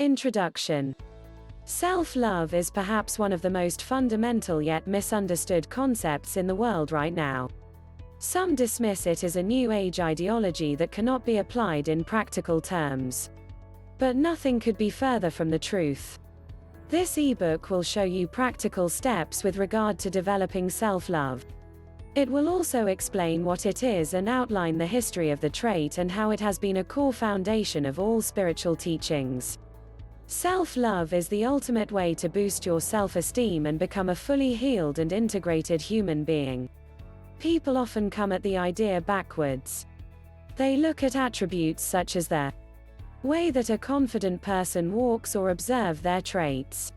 Introduction. Self-love is perhaps one of the most fundamental yet misunderstood concepts in the world right now. Some dismiss it as a New Age ideology that cannot be applied in practical terms. But nothing could be further from the truth. This ebook will show you practical steps with regard to developing self-love. It will also explain what it is and outline the history of the trait and how it has been a core foundation of all spiritual teachings. Self-love is the ultimate way to boost your self-esteem and become a fully healed and integrated human being. People often come at the idea backwards. They look at attributes such as the way that a confident person walks or observe their traits.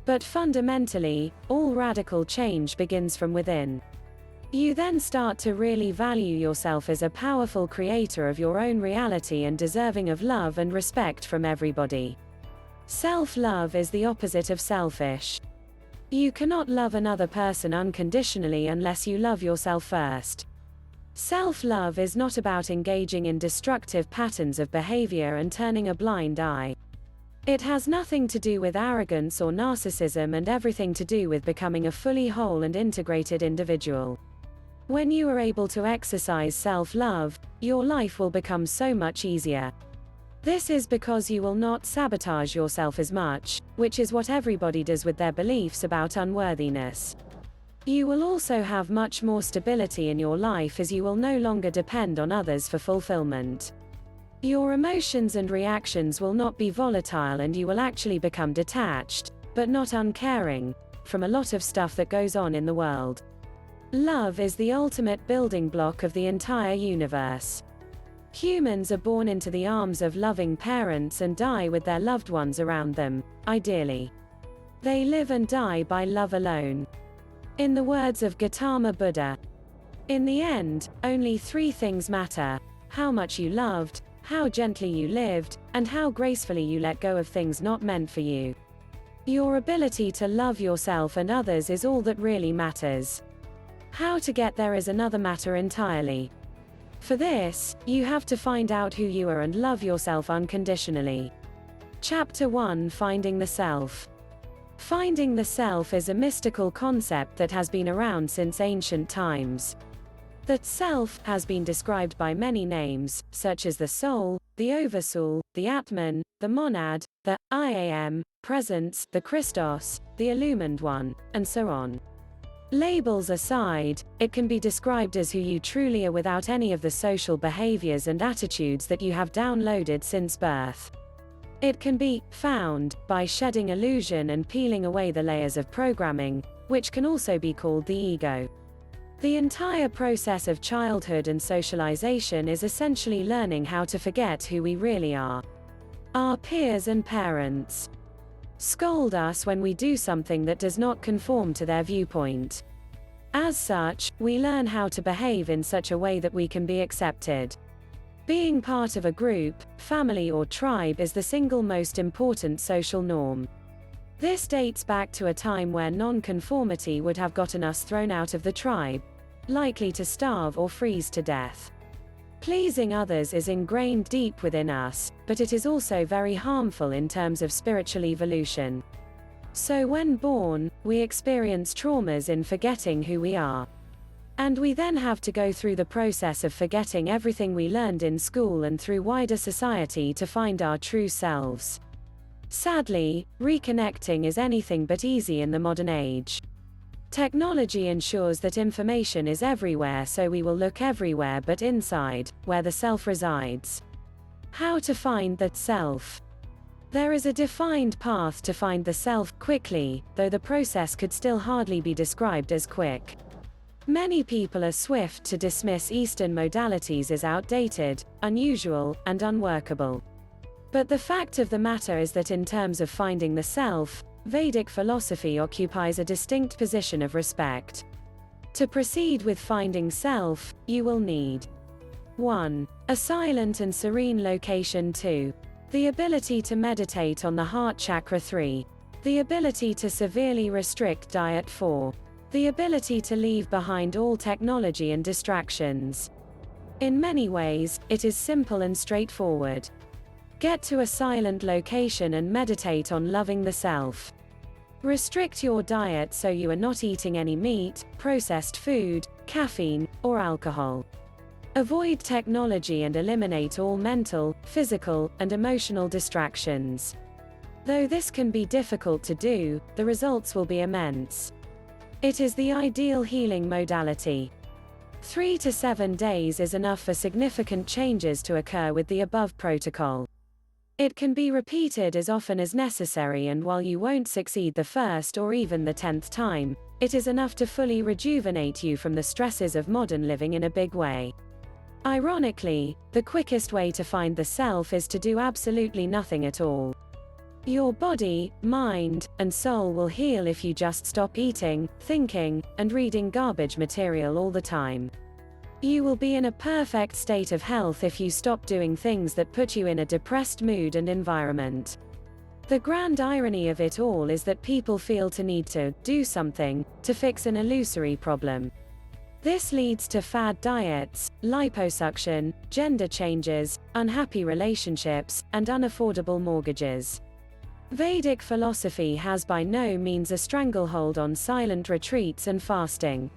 But fundamentally, all radical change begins from within. You then start to really value yourself as a powerful creator of your own reality and deserving of love and respect from everybody. Self-love is the opposite of selfish. You cannot love another person unconditionally unless you love yourself first. Self-love is not about engaging in destructive patterns of behavior and turning a blind eye. It has nothing to do with arrogance or narcissism and everything to do with becoming a fully whole and integrated individual. When you are able to exercise self-love, your life will become so much easier. This is because you will not sabotage yourself as much, which is what everybody does with their beliefs about unworthiness. You will also have much more stability in your life as you will no longer depend on others for fulfillment. Your emotions and reactions will not be volatile and you will actually become detached, but not uncaring, from a lot of stuff that goes on in the world. Love is the ultimate building block of the entire universe. Humans are born into the arms of loving parents and die with their loved ones around them, ideally. They live and die by love alone. In the words of Gautama Buddha, in the end, only three things matter: how much you loved, how gently you lived, and how gracefully you let go of things not meant for you. Your ability to love yourself and others is all that really matters. How to get there is another matter entirely. For this, you have to find out who you are and love yourself unconditionally. Chapter 1: Finding the Self. Finding the self is a mystical concept that has been around since ancient times. The self has been described by many names, such as the soul, the oversoul, the Atman, the monad, the I Am, presence, the Christos, the illumined one, and so on. Labels aside, it can be described as who you truly are without any of the social behaviors and attitudes that you have downloaded since birth. It can be found by shedding illusion and peeling away the layers of programming, which can also be called the ego. The entire process of childhood and socialization is essentially learning how to forget who we really are. Our peers and parents scold us when we do something that does not conform to their viewpoint. As such, we learn how to behave in such a way that we can be accepted. Being part of a group, family or tribe is the single most important social norm. This dates back to a time where non-conformity would have gotten us thrown out of the tribe, likely to starve or freeze to death. Pleasing others is ingrained deep within us, but it is also very harmful in terms of spiritual evolution. So when born, we experience traumas in forgetting who we are. And we then have to go through the process of forgetting everything we learned in school and through wider society to find our true selves. Sadly, reconnecting is anything but easy in the modern age. Technology ensures that information is everywhere, so we will look everywhere but inside, where the self resides. How to find that self? There is a defined path to find the self quickly, though the process could still hardly be described as quick. Many people are swift to dismiss Eastern modalities as outdated, unusual, and unworkable. But the fact of the matter is that in terms of finding the self, Vedic philosophy occupies a distinct position of respect. To proceed with finding self, you will need 1. A silent and serene location. 2. The ability to meditate on the heart chakra. 3. The ability to severely restrict diet. 4. The ability to leave behind all technology and distractions. In many ways, it is simple and straightforward. Get to a silent location and meditate on loving the self. Restrict your diet so you are not eating any meat, processed food, caffeine, or alcohol. Avoid technology and eliminate all mental, physical, and emotional distractions. Though this can be difficult to do, the results will be immense. It is the ideal healing modality. 3 to 7 days is enough for significant changes to occur with the above protocol. It can be repeated as often as necessary, and while you won't succeed the first or even the 10th time, it is enough to fully rejuvenate you from the stresses of modern living in a big way. Ironically, the quickest way to find the self is to do absolutely nothing at all. Your body, mind, and soul will heal if you just stop eating, thinking, and reading garbage material all the time. You will be in a perfect state of health if you stop doing things that put you in a depressed mood and environment. The grand irony of it all is that people feel to need to do something to fix an illusory problem. This leads to fad diets, liposuction, gender changes, unhappy relationships, and unaffordable mortgages. Vedic philosophy has by no means a stranglehold on silent retreats and fasting.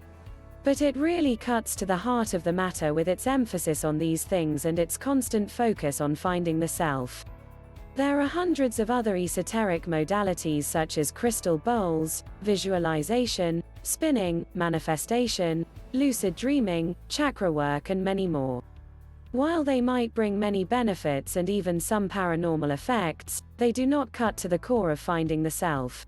But it really cuts to the heart of the matter with its emphasis on these things and its constant focus on finding the self. There are hundreds of other esoteric modalities such as crystal bowls, visualization, spinning, manifestation, lucid dreaming, chakra work, and many more. While they might bring many benefits and even some paranormal effects, they do not cut to the core of finding the self.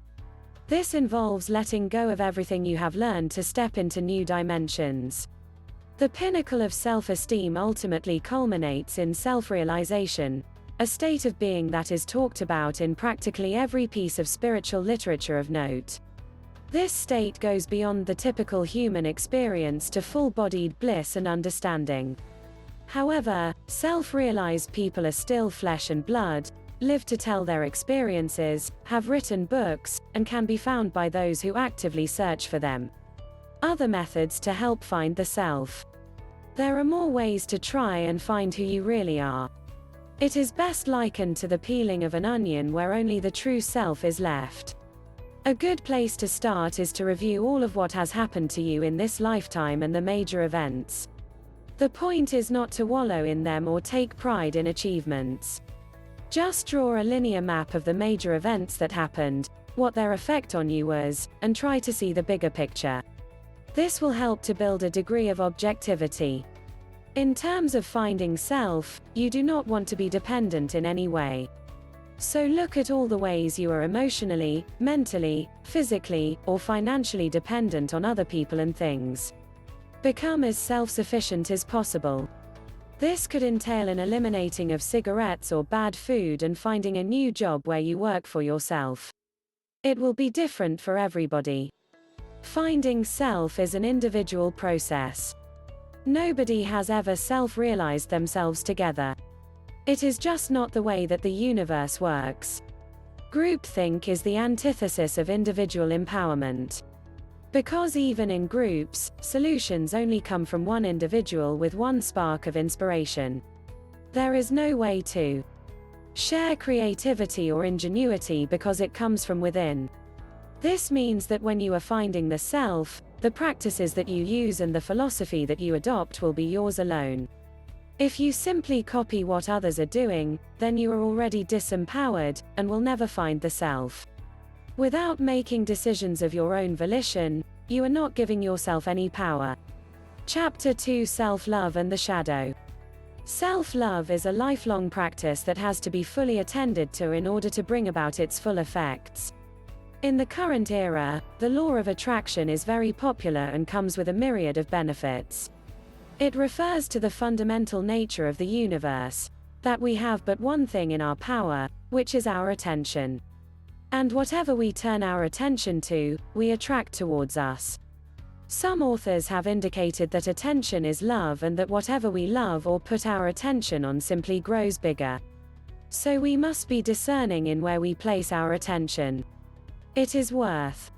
This involves letting go of everything you have learned to step into new dimensions. The pinnacle of self-esteem ultimately culminates in self-realization, a state of being that is talked about in practically every piece of spiritual literature of note. This state goes beyond the typical human experience to full-bodied bliss and understanding. However, self-realized people are still flesh and blood, live to tell their experiences, have written books, and can be found by those who actively search for them. Other methods to help find the self. There are more ways to try and find who you really are. It is best likened to the peeling of an onion where only the true self is left. A good place to start is to review all of what has happened to you in this lifetime and the major events. The point is not to wallow in them or take pride in achievements. Just draw a linear map of the major events that happened, what their effect on you was, and try to see the bigger picture. This will help to build a degree of objectivity. In terms of finding self, you do not want to be dependent in any way. So look at all the ways you are emotionally, mentally, physically, or financially dependent on other people and things. Become as self-sufficient as possible. This could entail an eliminating of cigarettes or bad food and finding a new job where you work for yourself. It will be different for everybody. Finding self is an individual process. Nobody has ever self-realized themselves together. It is just not the way that the universe works. Groupthink is the antithesis of individual empowerment. Because even in groups, solutions only come from one individual with one spark of inspiration. There is no way to share creativity or ingenuity because it comes from within. This means that when you are finding the self, the practices that you use and the philosophy that you adopt will be yours alone. If you simply copy what others are doing, then you are already disempowered, and will never find the self. Without making decisions of your own volition, you are not giving yourself any power. Chapter 2: Self-Love and the Shadow. Self-love is a lifelong practice that has to be fully attended to in order to bring about its full effects. In the current era, the law of attraction is very popular and comes with a myriad of benefits. It refers to the fundamental nature of the universe, that we have but one thing in our power, which is our attention. And whatever we turn our attention to, we attract towards us. Some authors have indicated that attention is love and that whatever we love or put our attention on simply grows bigger. So we must be discerning in where we place our attention. It is worth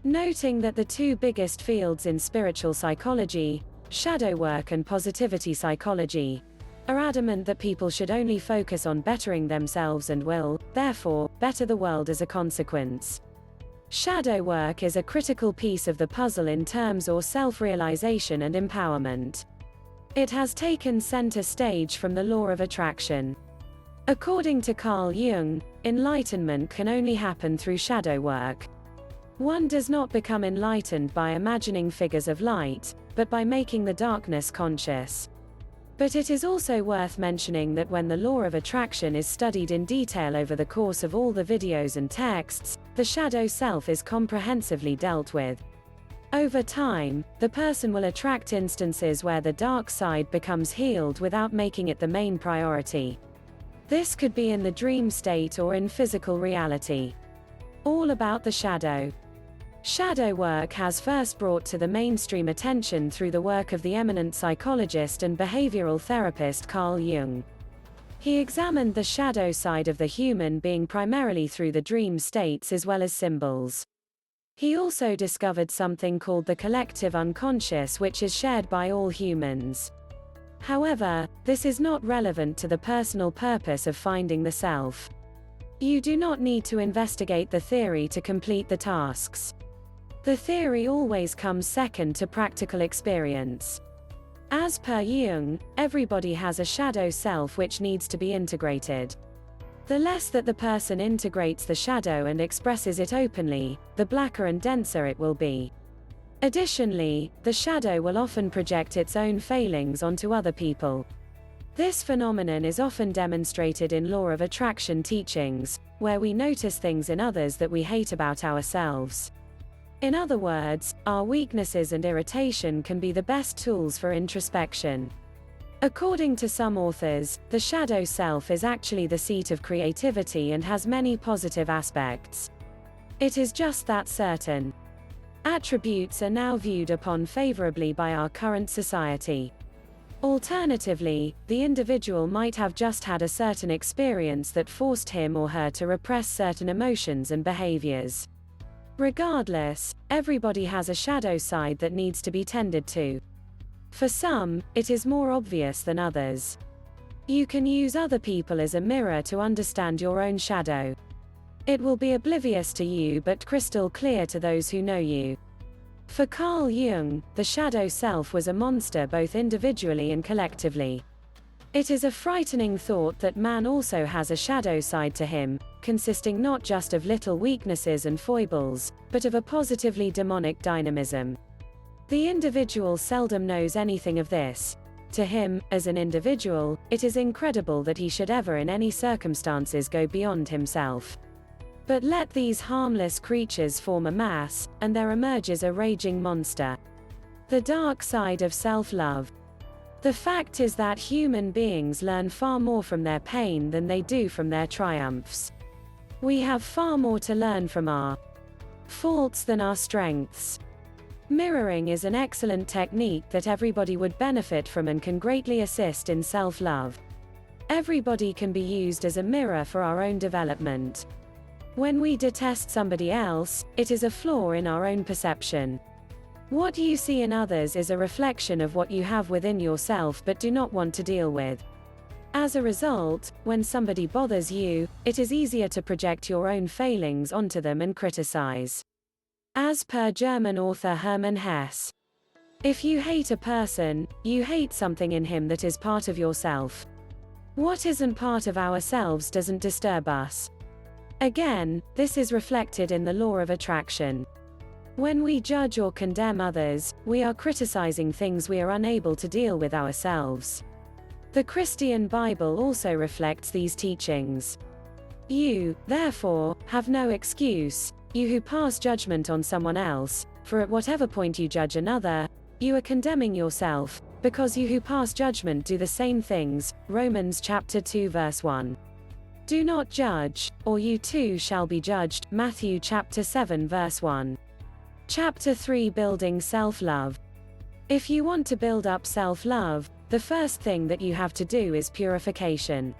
noting that the two biggest fields in spiritual psychology, shadow work and positivity psychology, are adamant that people should only focus on bettering themselves and will, therefore, better the world as a consequence. Shadow work is a critical piece of the puzzle in terms of self-realization and empowerment. It has taken center stage from the law of attraction. According to Carl Jung, enlightenment can only happen through shadow work. One does not become enlightened by imagining figures of light, but by making the darkness conscious. But it is also worth mentioning that when the law of attraction is studied in detail over the course of all the videos and texts, the shadow self is comprehensively dealt with. Over time, the person will attract instances where the dark side becomes healed without making it the main priority. This could be in the dream state or in physical reality. All about the shadow. Shadow work has first brought to the mainstream attention through the work of the eminent psychologist and behavioral therapist Carl Jung. He examined the shadow side of the human being primarily through the dream states as well as symbols. He also discovered something called the collective unconscious, which is shared by all humans. However, this is not relevant to the personal purpose of finding the self. You do not need to investigate the theory to complete the tasks. The theory always comes second to practical experience. As per Jung, everybody has a shadow self which needs to be integrated. The less that the person integrates the shadow and expresses it openly, the blacker and denser it will be. Additionally, the shadow will often project its own failings onto other people. This phenomenon is often demonstrated in law of attraction teachings, where we notice things in others that we hate about ourselves. In other words, our weaknesses and irritation can be the best tools for introspection. According to some authors, the shadow self is actually the seat of creativity and has many positive aspects. It is just that certain attributes are now viewed upon favorably by our current society. Alternatively, the individual might have just had a certain experience that forced him or her to repress certain emotions and behaviors. Regardless, everybody has a shadow side that needs to be tended to. For some, it is more obvious than others. You can use other people as a mirror to understand your own shadow. It will be oblivious to you but crystal clear to those who know you. For Carl Jung, the shadow self was a monster both individually and collectively. It is a frightening thought that man also has a shadow side to him, consisting not just of little weaknesses and foibles, but of a positively demonic dynamism. The individual seldom knows anything of this. To him, as an individual, it is incredible that he should ever in any circumstances go beyond himself. But let these harmless creatures form a mass, and there emerges a raging monster. The dark side of self-love. The fact is that human beings learn far more from their pain than they do from their triumphs. We have far more to learn from our faults than our strengths. Mirroring is an excellent technique that everybody would benefit from and can greatly assist in self-love. Everybody can be used as a mirror for our own development. When we detest somebody else, it is a flaw in our own perception. What you see in others is a reflection of what you have within yourself but do not want to deal with. As a result, when somebody bothers you, it is easier to project your own failings onto them and criticize. As per German author Hermann Hesse. If you hate a person, you hate something in him that is part of yourself. What isn't part of ourselves doesn't disturb us. Again, this is reflected in the law of attraction. When we judge or condemn others, we are criticizing things we are unable to deal with ourselves. The Christian Bible also reflects these teachings. You, therefore, have no excuse, you who pass judgment on someone else, for at whatever point you judge another, you are condemning yourself, because you who pass judgment do the same things. Romans chapter 2 verse 1. Do not judge, or you too shall be judged. Matthew chapter 7 verse 1. Chapter 3 Building Self-Love. If you want to build up self-love, the first thing that you have to do is purification.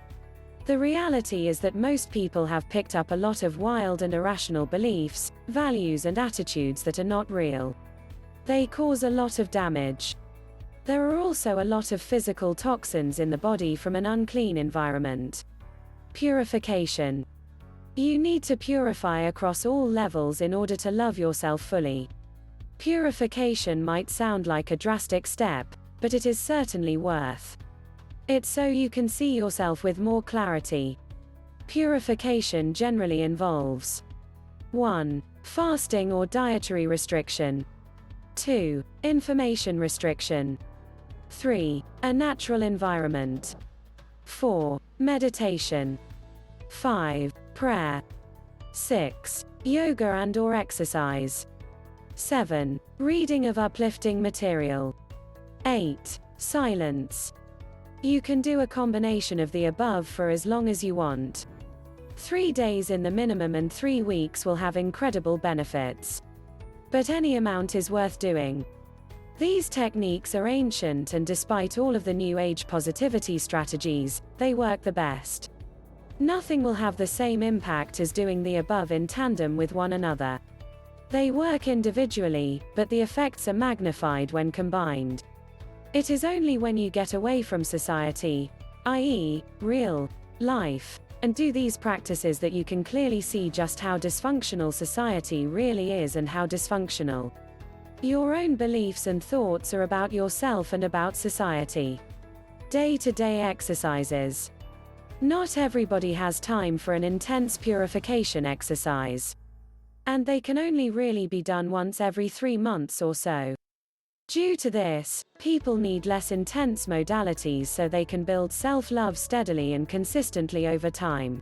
The reality is that most people have picked up a lot of wild and irrational beliefs, values and attitudes that are not real. They cause a lot of damage. There are also a lot of physical toxins in the body from an unclean environment. Purification. You need to purify across all levels in order to love yourself fully. Purification might sound like a drastic step, but it is certainly worth it so you can see yourself with more clarity. Purification generally involves 1. Fasting or dietary restriction. 2. Information restriction. 3. A natural environment. 4. Meditation. 5. Prayer. 6. Yoga and/or exercise. 7. Reading of uplifting material. 8. Silence. You can do a combination of the above for as long as you want. 3 days in the minimum and 3 weeks will have incredible benefits. But any amount is worth doing. These techniques are ancient, and despite all of the New Age positivity strategies, they work the best. Nothing will have the same impact as doing the above in tandem with one another. They work individually, but the effects are magnified when combined. It is only when you get away from society, i.e., real life, and do these practices that you can clearly see just how dysfunctional society really is and how dysfunctional your own beliefs and thoughts are about yourself and about society. Day-to-day exercises. Not everybody has time for an intense purification exercise, and they can only really be done once every 3 months or so. Due to this, people need less intense modalities so they can build self-love steadily and consistently over time.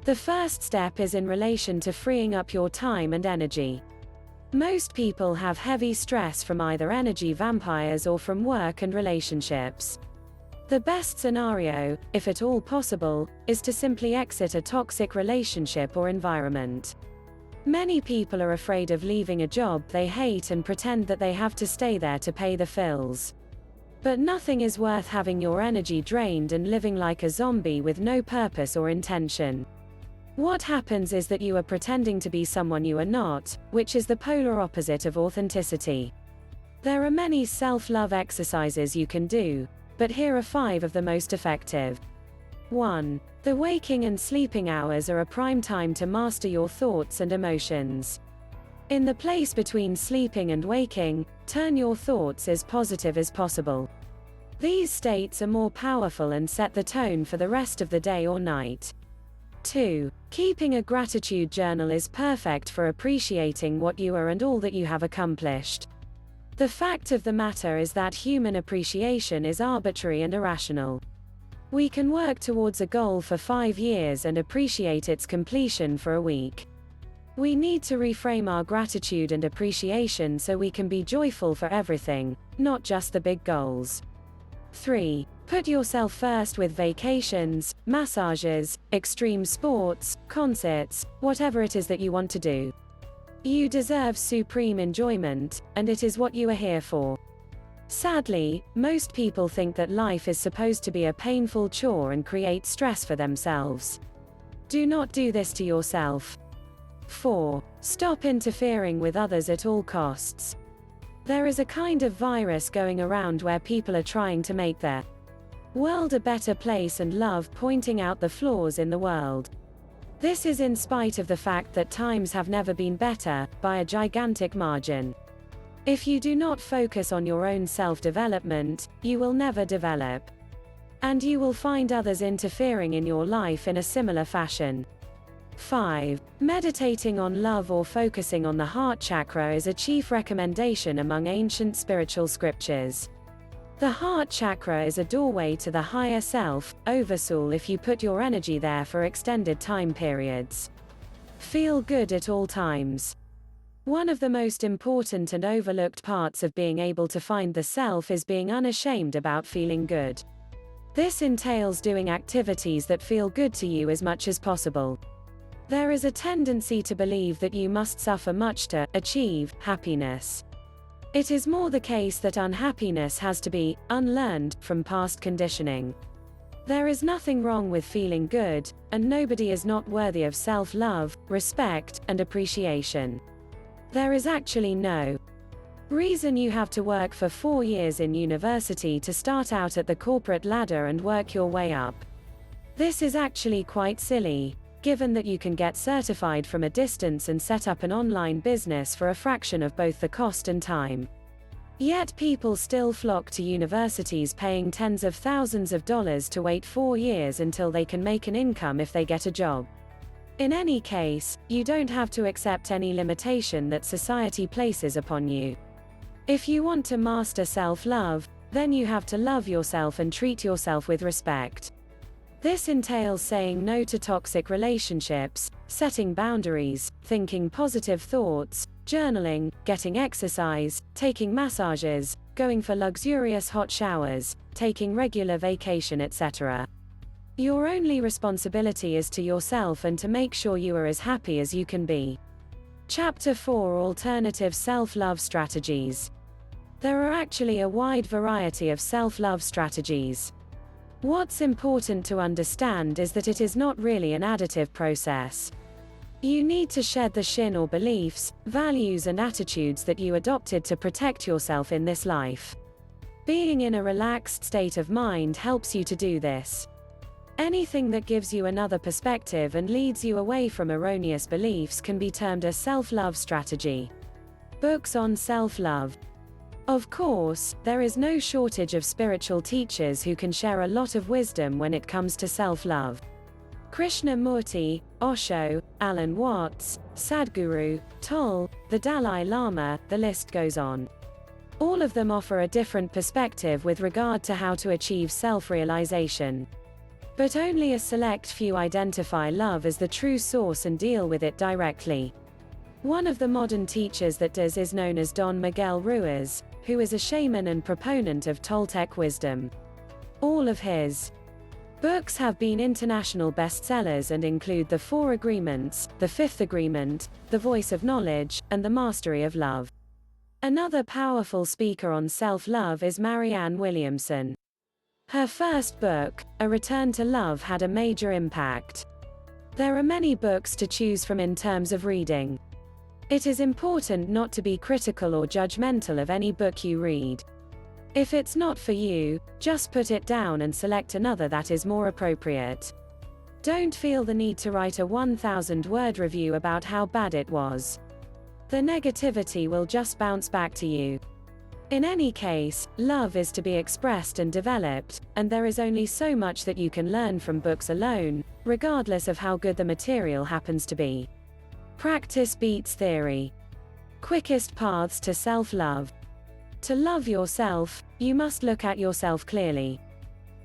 The first step is in relation to freeing up your time and energy. Most people have heavy stress from either energy vampires or from work and relationships. The best scenario, if at all possible, is to simply exit a toxic relationship or environment. Many people are afraid of leaving a job they hate and pretend that they have to stay there to pay the bills. But nothing is worth having your energy drained and living like a zombie with no purpose or intention. What happens is that you are pretending to be someone you are not, which is the polar opposite of authenticity. There are many self-love exercises you can do, but here are 5 of the most effective. 1. The waking and sleeping hours are a prime time to master your thoughts and emotions. In the place between sleeping and waking, turn your thoughts as positive as possible. These states are more powerful and set the tone for the rest of the day or night. 2. Keeping a gratitude journal is perfect for appreciating what you are and all that you have accomplished. The fact of the matter is that human appreciation is arbitrary and irrational. We can work towards a goal for 5 years and appreciate its completion for a week. We need to reframe our gratitude and appreciation so we can be joyful for everything, not just the big goals. 3. Put yourself first with vacations, massages, extreme sports, concerts, whatever it is that you want to do. You deserve supreme enjoyment, and it is what you are here for. Sadly, most people think that life is supposed to be a painful chore and create stress for themselves. Do not do this to yourself. 4. Stop interfering with others at all costs. There is a kind of virus going around where people are trying to make their world a better place and love pointing out the flaws in the world. This is in spite of the fact that times have never been better, by a gigantic margin. If you do not focus on your own self-development, you will never develop. And you will find others interfering in your life in a similar fashion. 5. Meditating on love or focusing on the heart chakra is a chief recommendation among ancient spiritual scriptures. The heart chakra is a doorway to the higher self, oversoul if you put your energy there for extended time periods. Feel good at all times. One of the most important and overlooked parts of being able to find the self is being unashamed about feeling good. This entails doing activities that feel good to you as much as possible. There is a tendency to believe that you must suffer much to achieve happiness. It is more the case that unhappiness has to be unlearned from past conditioning. There is nothing wrong with feeling good, and nobody is not worthy of self-love, respect, and appreciation. There is actually no Reason you have to work for 4 years in university to start out at the corporate ladder and work your way up. This is actually quite silly, given that you can get certified from a distance and set up an online business for a fraction of both the cost and time. Yet people still flock to universities paying tens of thousands of dollars to wait 4 years until they can make an income if they get a job. In any case, you don't have to accept any limitation that society places upon you. If you want to master self-love, then you have to love yourself and treat yourself with respect. This entails saying no to toxic relationships, setting boundaries, thinking positive thoughts, journaling, getting exercise, taking massages, going for luxurious hot showers, taking regular vacation, etc. Your only responsibility is to yourself and to make sure you are as happy as you can be. Chapter 4: Alternative Self-Love Strategies. There are actually a wide variety of self-love strategies. What's important to understand is that it is not really an additive process. You need to shed the shin or beliefs, values and attitudes that you adopted to protect yourself in this life. Being in a relaxed state of mind helps you to do this. Anything that gives you another perspective and leads you away from erroneous beliefs can be termed a self-love strategy. Books on self-love. Of course, there is no shortage of spiritual teachers who can share a lot of wisdom when it comes to self-love. Krishnamurti, Osho, Alan Watts, Sadhguru, Toll, the Dalai Lama, the list goes on. All of them offer a different perspective with regard to how to achieve self-realization. But only a select few identify love as the true source and deal with it directly. One of the modern teachers that does is known as Don Miguel Ruiz, who is a shaman and proponent of Toltec wisdom. All of his books have been international bestsellers and include The Four Agreements, The Fifth Agreement, The Voice of Knowledge, and The Mastery of Love. Another powerful speaker on self-love is Marianne Williamson. Her first book, A Return to Love, had a major impact. There are many books to choose from in terms of reading. It is important not to be critical or judgmental of any book you read. If it's not for you, just put it down and select another that is more appropriate. Don't feel the need to write a 1,000-word review about how bad it was. The negativity will just bounce back to you. In any case, love is to be expressed and developed, and there is only so much that you can learn from books alone, regardless of how good the material happens to be. Practice beats theory. Quickest paths to self-love. To love yourself, you must look at yourself clearly.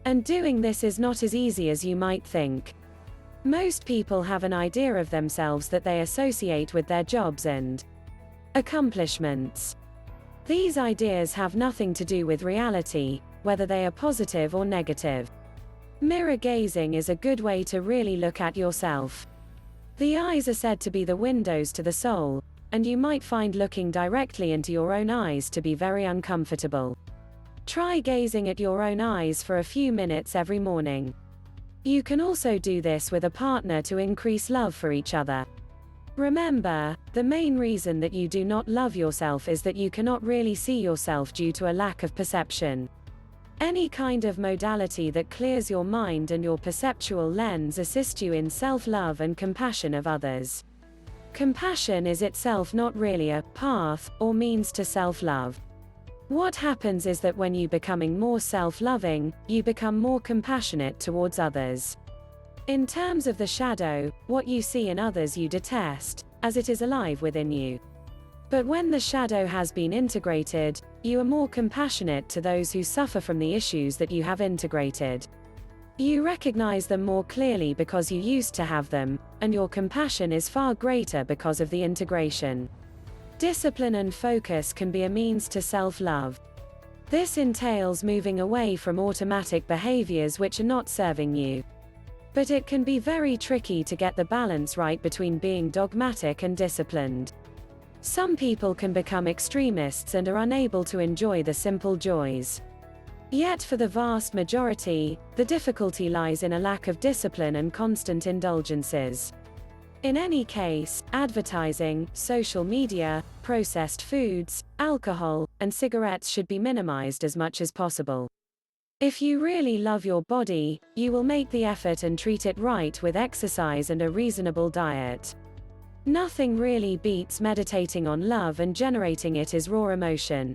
And doing this is not as easy as you might think. Most people have an idea of themselves that they associate with their jobs and accomplishments. These ideas have nothing to do with reality, whether they are positive or negative. Mirror gazing is a good way to really look at yourself. The eyes are said to be the windows to the soul, and you might find looking directly into your own eyes to be very uncomfortable. Try gazing at your own eyes for a few minutes every morning. You can also do this with a partner to increase love for each other. Remember, the main reason that you do not love yourself is that you cannot really see yourself due to a lack of perception. Any kind of modality that clears your mind and your perceptual lens assists you in self-love and compassion of others. Compassion is itself not really a path or means to self-love. What happens is that when you becoming more self-loving, you become more compassionate towards others. In terms of the shadow, what you see in others you detest, as it is alive within you. But when the shadow has been integrated, you are more compassionate to those who suffer from the issues that you have integrated. You recognize them more clearly because you used to have them, and your compassion is far greater because of the integration. Discipline and focus can be a means to self-love. This entails moving away from automatic behaviors which are not serving you. But it can be very tricky to get the balance right between being dogmatic and disciplined. Some people can become extremists and are unable to enjoy the simple joys. Yet for the vast majority, the difficulty lies in a lack of discipline and constant indulgences. In any case, advertising, social media, processed foods, alcohol, and cigarettes should be minimized as much as possible. If you really love your body, you will make the effort and treat it right with exercise and a reasonable diet. Nothing really beats meditating on love and generating it as raw emotion.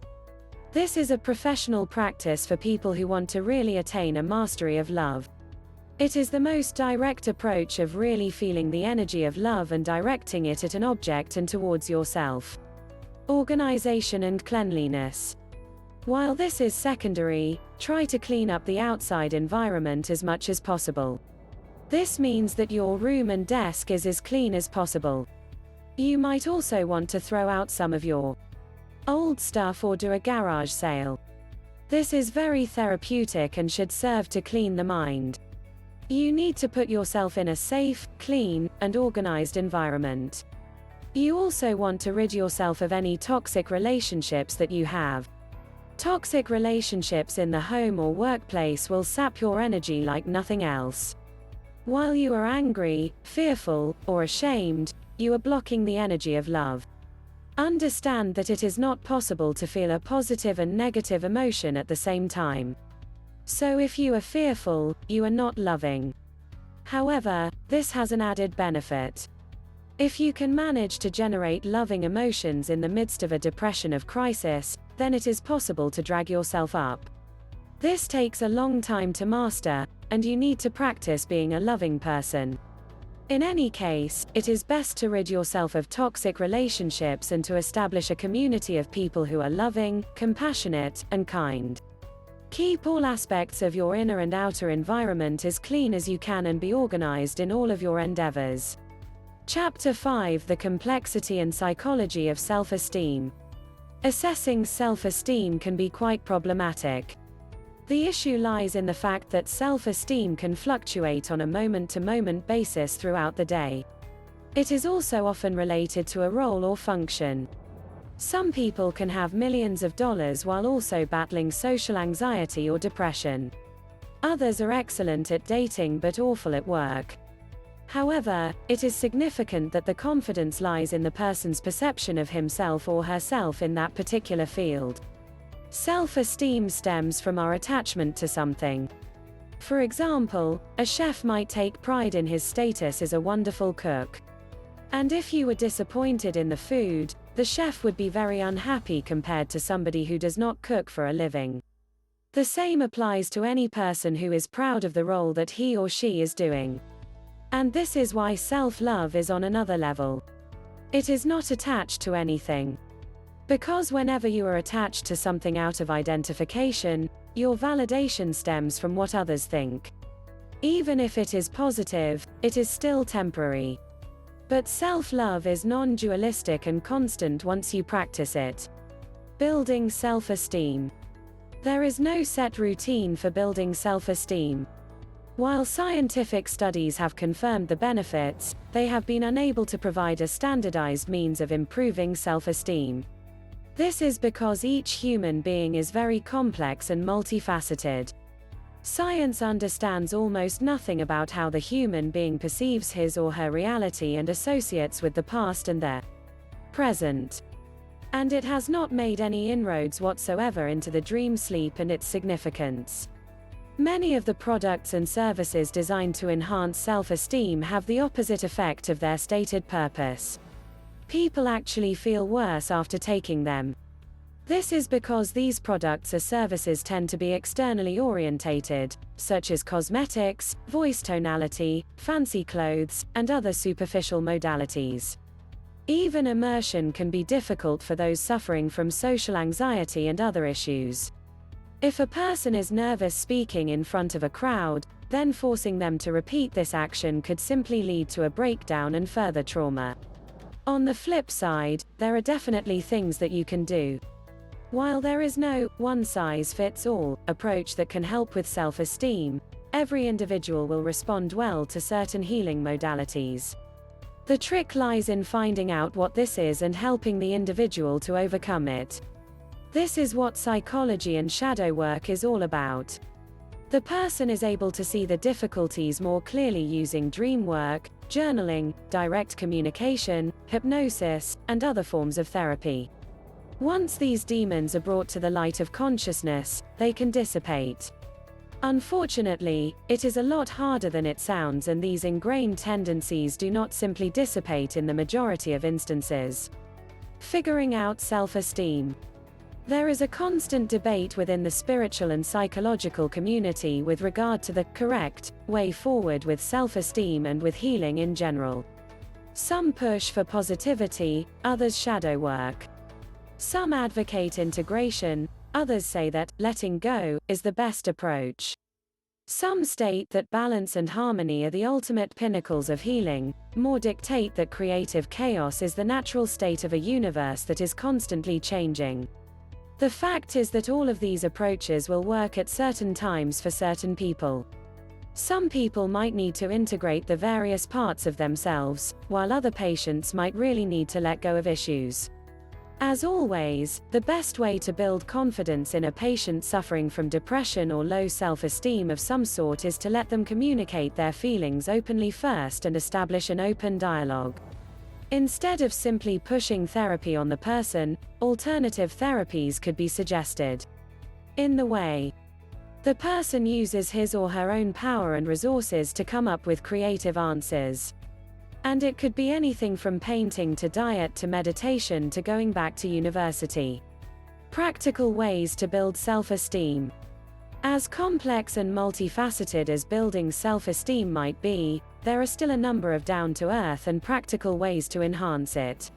This is a professional practice for people who want to really attain a mastery of love. It is the most direct approach of really feeling the energy of love and directing it at an object and towards yourself. Organization and cleanliness. While this is secondary, try to clean up the outside environment as much as possible. This means that your room and desk is as clean as possible. You might also want to throw out some of your old stuff or do a garage sale. This is very therapeutic and should serve to clean the mind. You need to put yourself in a safe, clean, and organized environment. You also want to rid yourself of any toxic relationships that you have. Toxic relationships in the home or workplace will sap your energy like nothing else. While you are angry, fearful, or ashamed, you are blocking the energy of love. Understand that it is not possible to feel a positive and negative emotion at the same time. So if you are fearful, you are not loving. However, this has an added benefit. If you can manage to generate loving emotions in the midst of a depression of crisis, then it is possible to drag yourself up. This takes a long time to master, and you need to practice being a loving person. In any case, it is best to rid yourself of toxic relationships and to establish a community of people who are loving, compassionate, and kind. Keep all aspects of your inner and outer environment as clean as you can and be organized in all of your endeavors. Chapter 5: The Complexity and Psychology of Self-Esteem. Assessing self-esteem can be quite problematic. The issue lies in the fact that self-esteem can fluctuate on a moment-to-moment basis throughout the day. It is also often related to a role or function. Some people can have millions of dollars while also battling social anxiety or depression. Others are excellent at dating but awful at work. However, it is significant that the confidence lies in the person's perception of himself or herself in that particular field. Self-esteem stems from our attachment to something. For example, a chef might take pride in his status as a wonderful cook. And if you were disappointed in the food, the chef would be very unhappy compared to somebody who does not cook for a living. The same applies to any person who is proud of the role that he or she is doing. And this is why self-love is on another level. It is not attached to anything. Because whenever you are attached to something out of identification, your validation stems from what others think. Even if it is positive, it is still temporary. But self-love is non-dualistic and constant once you practice it. Building self-esteem. There is no set routine for building self-esteem. While scientific studies have confirmed the benefits, they have been unable to provide a standardized means of improving self-esteem. This is because each human being is very complex and multifaceted. Science understands almost nothing about how the human being perceives his or her reality and associates with the past and the present. And it has not made any inroads whatsoever into the dream sleep and its significance. Many of the products and services designed to enhance self-esteem have the opposite effect of their stated purpose. People actually feel worse after taking them. This is because these products or services tend to be externally orientated, such as cosmetics, voice tonality, fancy clothes, and other superficial modalities. Even immersion can be difficult for those suffering from social anxiety and other issues. If a person is nervous speaking in front of a crowd, then forcing them to repeat this action could simply lead to a breakdown and further trauma. On the flip side, there are definitely things that you can do. While there is no one-size-fits-all approach that can help with self-esteem, every individual will respond well to certain healing modalities. The trick lies in finding out what this is and helping the individual to overcome it. This is what psychology and shadow work is all about. The person is able to see the difficulties more clearly using dream work, journaling, direct communication, hypnosis, and other forms of therapy. Once these demons are brought to the light of consciousness, they can dissipate. Unfortunately, it is a lot harder than it sounds, and these ingrained tendencies do not simply dissipate in the majority of instances. Figuring out self-esteem. There is a constant debate within the spiritual and psychological community with regard to the correct way forward with self-esteem and with healing in general. Some push for positivity, others shadow work. Some advocate integration, others say that letting go is the best approach. Some state that balance and harmony are the ultimate pinnacles of healing, more dictate that creative chaos is the natural state of a universe that is constantly changing. The fact is that all of these approaches will work at certain times for certain people. Some people might need to integrate the various parts of themselves, while other patients might really need to let go of issues. As always, the best way to build confidence in a patient suffering from depression or low self-esteem of some sort is to let them communicate their feelings openly first and establish an open dialogue. Instead of simply pushing therapy on the person, alternative therapies could be suggested. In the way, the person uses his or her own power and resources to come up with creative answers. And it could be anything from painting to diet to meditation to going back to university. Practical ways to build self-esteem. As complex and multifaceted as building self-esteem might be, there are still a number of down-to-earth and practical ways to enhance it.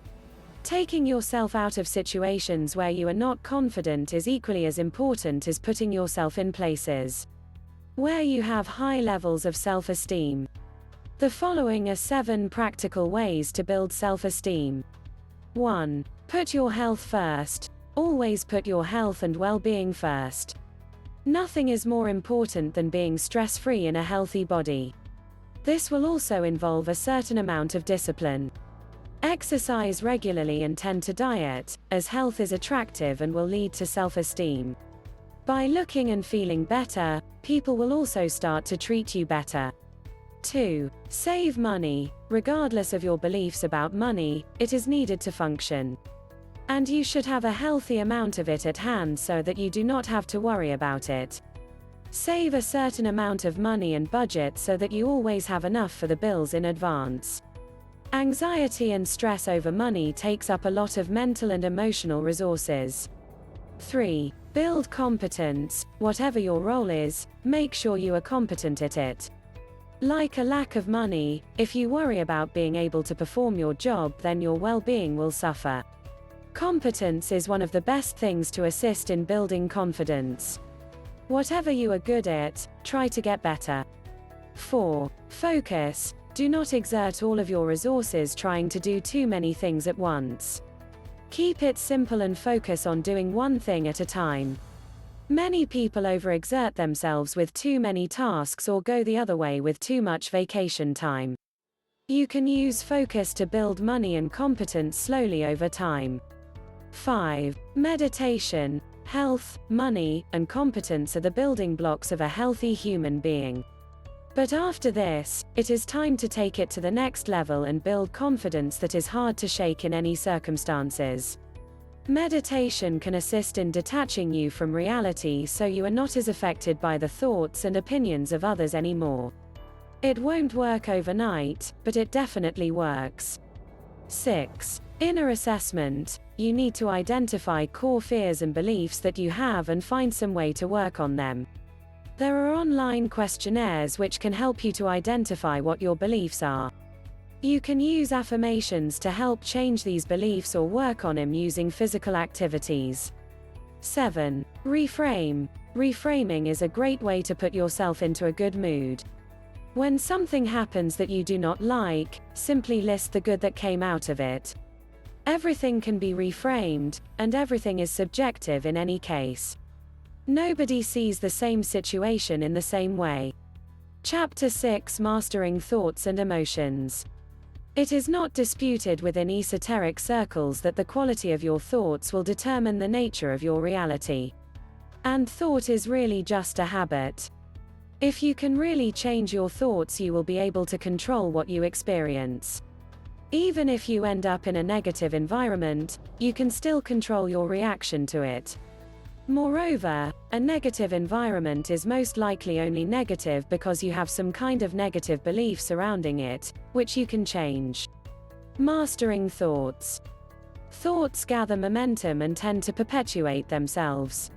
Taking yourself out of situations where you are not confident is equally as important as putting yourself in places where you have high levels of self-esteem. The following are 7 practical ways to build self-esteem. 1. Put your health first. Always put your health and well-being first. Nothing is more important than being stress-free in a healthy body. This will also involve a certain amount of discipline. Exercise regularly and tend to diet, as health is attractive and will lead to self-esteem. By looking and feeling better, people will also start to treat you better. 2. Save money. Regardless of your beliefs about money, it is needed to function. And you should have a healthy amount of it at hand so that you do not have to worry about it. Save a certain amount of money and budget so that you always have enough for the bills in advance. Anxiety and stress over money takes up a lot of mental and emotional resources. 3. Build competence. Whatever your role is, make sure you are competent at it. Like a lack of money, if you worry about being able to perform your job, then your well-being will suffer. Competence is one of the best things to assist in building confidence. Whatever you are good at, try to get better. 4. Focus. Do not exert all of your resources trying to do too many things at once. Keep it simple and focus on doing one thing at a time. Many people overexert themselves with too many tasks or go the other way with too much vacation time. You can use focus to build money and competence slowly over time. 5. Meditation. Health, money, and competence are the building blocks of a healthy human being. But after this, it is time to take it to the next level and build confidence that is hard to shake in any circumstances. Meditation can assist in detaching you from reality so you are not as affected by the thoughts and opinions of others anymore. It won't work overnight, but it definitely works. 6. Inner assessment. You need to identify core fears and beliefs that you have and find some way to work on them. There are online questionnaires which can help you to identify what your beliefs are. You can use affirmations to help change these beliefs or work on them using physical activities. 7. Reframe. Reframing is a great way to put yourself into a good mood. When something happens that you do not like, simply list the good that came out of it. Everything can be reframed, and everything is subjective in any case. Nobody sees the same situation in the same way. Chapter 6: Mastering Thoughts and Emotions. It is not disputed within esoteric circles that the quality of your thoughts will determine the nature of your reality. And thought is really just a habit. If you can really change your thoughts, you will be able to control what you experience. Even if you end up in a negative environment, you can still control your reaction to it. Moreover, a negative environment is most likely only negative because you have some kind of negative belief surrounding it, which you can change. Mastering thoughts. Thoughts gather momentum and tend to perpetuate themselves.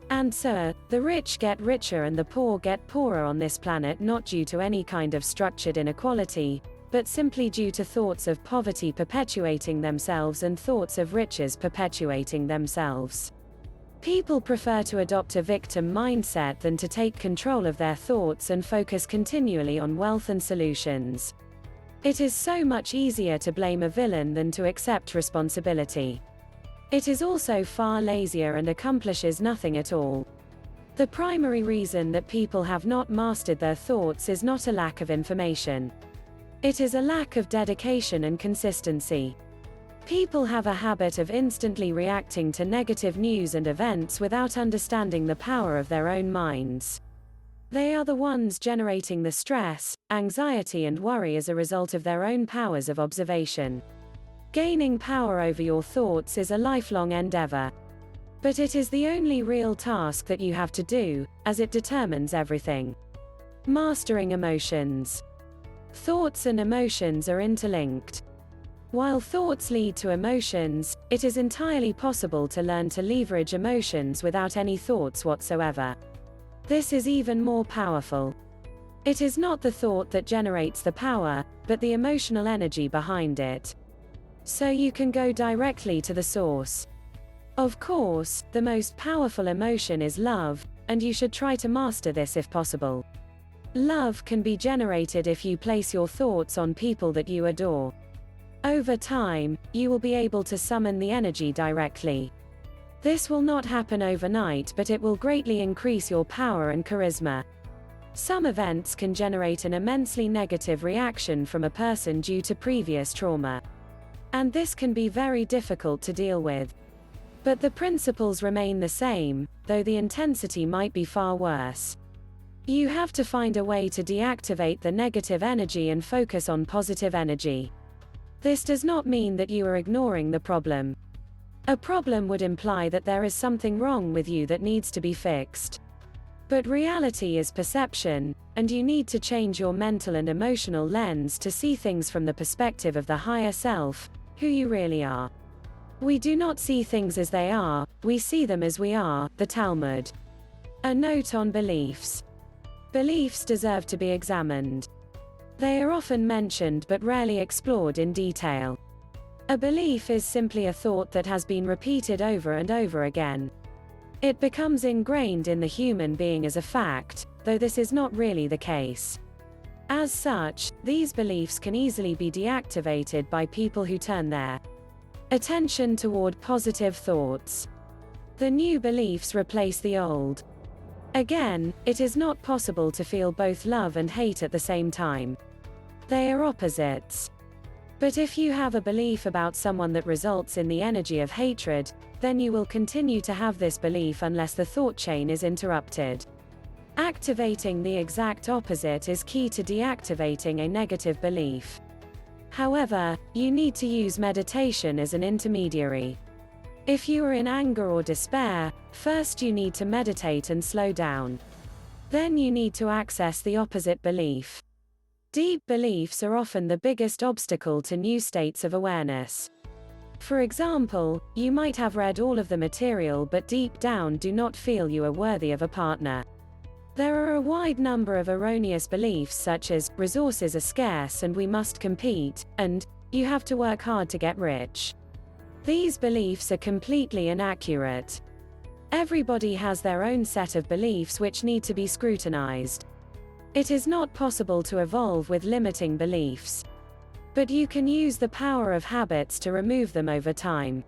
And so, the rich get richer and the poor get poorer on this planet, not due to any kind of structured inequality, but simply due to thoughts of poverty perpetuating themselves and thoughts of riches perpetuating themselves. People prefer to adopt a victim mindset than to take control of their thoughts and focus continually on wealth and solutions. It is so much easier to blame a villain than to accept responsibility. It is also far lazier and accomplishes nothing at all. The primary reason that people have not mastered their thoughts is not a lack of information. It is a lack of dedication and consistency. People have a habit of instantly reacting to negative news and events without understanding the power of their own minds. They are the ones generating the stress, anxiety and worry as a result of their own powers of observation. Gaining power over your thoughts is a lifelong endeavor. But it is the only real task that you have to do, as it determines everything. Mastering emotions. Thoughts and emotions are interlinked. While thoughts lead to emotions, it is entirely possible to learn to leverage emotions without any thoughts whatsoever. This is even more powerful. It is not the thought that generates the power, but the emotional energy behind it. So you can go directly to the source. Of course, the most powerful emotion is love, and you should try to master this if possible. Love can be generated if you place your thoughts on people that you adore. Over time, you will be able to summon the energy directly. This will not happen overnight, but it will greatly increase your power and charisma. Some events can generate an immensely negative reaction from a person due to previous trauma. And this can be very difficult to deal with. But the principles remain the same, though the intensity might be far worse. You have to find a way to deactivate the negative energy and focus on positive energy. This does not mean that you are ignoring the problem. A problem would imply that there is something wrong with you that needs to be fixed. But reality is perception, and you need to change your mental and emotional lens to see things from the perspective of the higher self, who you really are. We do not see things as they are, we see them as we are, the Talmud. A note on beliefs. Beliefs deserve to be examined. They are often mentioned but rarely explored in detail. A belief is simply a thought that has been repeated over and over again. It becomes ingrained in the human being as a fact, though this is not really the case. As such, these beliefs can easily be deactivated by people who turn their attention toward positive thoughts. The new beliefs replace the old. Again, it is not possible to feel both love and hate at the same time. They are opposites. But if you have a belief about someone that results in the energy of hatred, then you will continue to have this belief unless the thought chain is interrupted. Activating the exact opposite is key to deactivating a negative belief. However, you need to use meditation as an intermediary. If you are in anger or despair, first you need to meditate and slow down. Then you need to access the opposite belief. Deep beliefs are often the biggest obstacle to new states of awareness. For example, you might have read all of the material but deep down do not feel you are worthy of a partner. There are a wide number of erroneous beliefs such as, resources are scarce and we must compete, and, you have to work hard to get rich. These beliefs are completely inaccurate. Everybody has their own set of beliefs which need to be scrutinized. It is not possible to evolve with limiting beliefs. But you can use the power of habits to remove them over time.